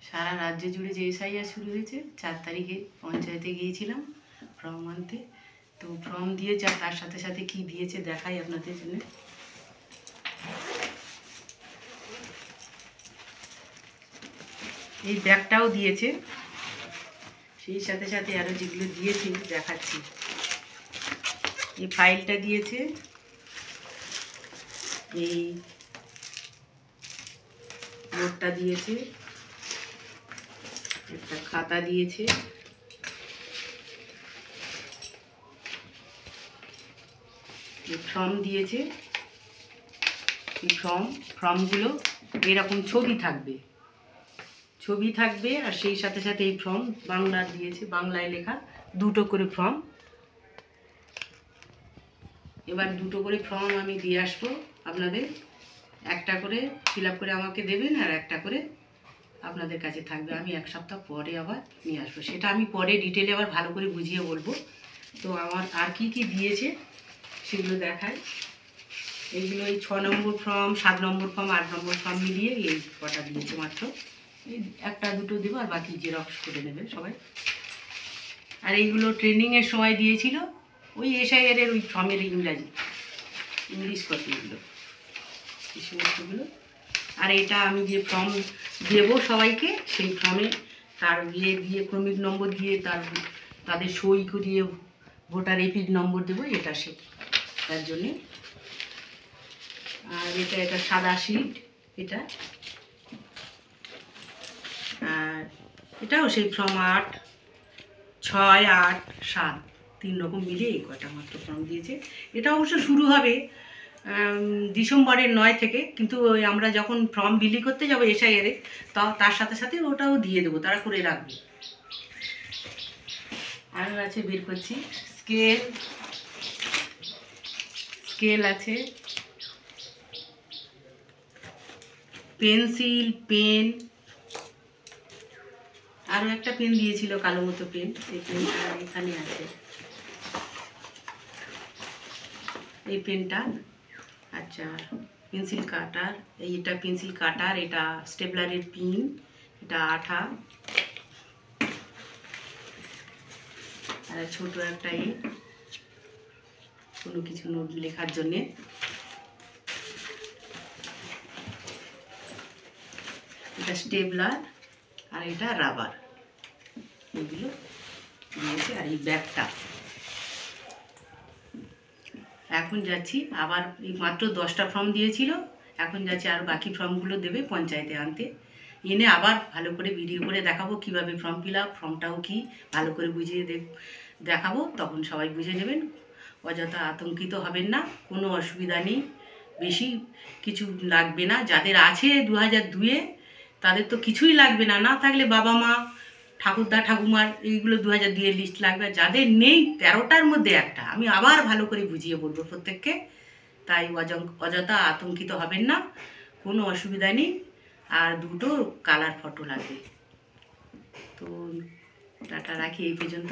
সারা রাজ্য জুড়ে যে এসআইআর শুরু হয়েছে 4 তারিখে পঞ্চায়েতে গিয়েছিলাম ফর্ম আনতে। তো ফর্ম দিয়েছে আর তার সাথে সাথে কি দিয়েছে দেখাই আপনাদের জন্য। এই ব্যাগটাও দিয়েছে, সেই সাথে সাথে আরও যেগুলো দিয়েছে দেখাচ্ছি। এই ফাইলটা দিয়েছে, এই নোটটা দিয়েছে, একটা খাতা দিয়েছে, ফর্ম দিয়েছে। এই ফর্মগুলো এরকম ছবি থাকবে আর সেই সাথে সাথে এই ফর্ম বাংলার দিয়েছে, বাংলায় লেখা, 2টো করে ফর্ম। এবার 2টো করে ফর্ম আমি দিয়ে আসবো আপনাদের। একটা করে ফিল আপ করে আমাকে দেবেন আর একটা করে আপনাদের কাছে থাকবে। আমি 1 সপ্তাহ পরে আবার নিয়ে আসবো, সেটা আমি পরে ডিটেলে আবার ভালো করে বুঝিয়ে বলবো। তো আমার আর কি কি দিয়েছে সেগুলো দেখায়। এইগুলো এই 6 নম্বর ফর্ম, 7 নম্বর ফর্ম, 8 নম্বর ফর্ম মিলিয়ে এই কটা দিয়েছে মাত্র। এই 1টা 2টো দেবো আর বাকি জেরক্স করে নেবে সবাই। আর এইগুলো ট্রেনিংয়ের সময় দিয়েছিল, ওই এসআইআরের ওই ফর্মের ইংলিশ কপিগুলো, এই সমস্তগুলো। আর এটা আমি যে ফর্ম দেবো সবাইকে, সেই ফর্মে তার দিয়ে ক্রমিক নম্বর দিয়ে তাদের সই করিয়ে ভোটার এপিক নম্বর দেবো, এটা তার জন্যে। আর এটা সাদা শিট, এটা আর এটাও সেই ফর্ম 8, 6, 8, 7 3 রকম মিলিয়ে এই কটা মাত্র ফর্ম দিয়েছে। এটা অবশ্য শুরু হবে ডিসেম্বরের 9 থেকে, কিন্তু আমরা যখন ফর্ম বিলি করতে যাবো এসআইআরে তার সাথে সাথে ওটাও দিয়ে দেবো, তারা করে রাখবে। আরও আছে, বের করছি, স্কেল আছে, পেন্সিল, পেন, আরও একটা পেন দিয়েছিল কালো মতো পেন, এই পেনটা এখানে আছে, এই পেনটা। আচ্ছা, পেন্সিল কাটার, এইটা পেন্সিল কাটার, এটা স্টেপলারের পিন, এটা আঠা, আর ছোট একটা কোনো কিছু নোট লেখার জন্যে। এটা স্টেপলার আর এটা রাবার, এগুলো দিয়েছে। আর এই ব্যাগটা এখন যাচ্ছি আবার, এই মাত্র 10টা ফর্ম দিয়েছিল, এখন যাচ্ছি আর বাকি ফর্মগুলো দেবে পঞ্চায়েতে আনতে। এনে আবার ভালো করে ভিডিও করে দেখাবো কিভাবে ফর্ম ফিল আপ, ফর্মটাও কি ভালো করে বুঝিয়ে দেখাবো, তখন সবাই বুঝে নেবেন। অযথা আতঙ্কিত হবেন না, কোনো অসুবিধা নেই, বেশি কিছু লাগবে না। যাদের আছে 2002-এ তাদের তো কিছুই লাগবে না, না থাকলে বাবা মা, ঠাকুরদা ঠাকুমার এইগুলো 2002-এর লিস্ট লাগবে। যাদের নেই 13টার মধ্যে একটা, আমি আবার ভালো করে বুঝিয়ে বলবো প্রত্যেককে। তাই অযথা আতঙ্কিত হবেন না, কোনো অসুবিধা নেই। আর 2টো কালার ফটো লাগবে। তো টাটা, রাখি এই পর্যন্ত।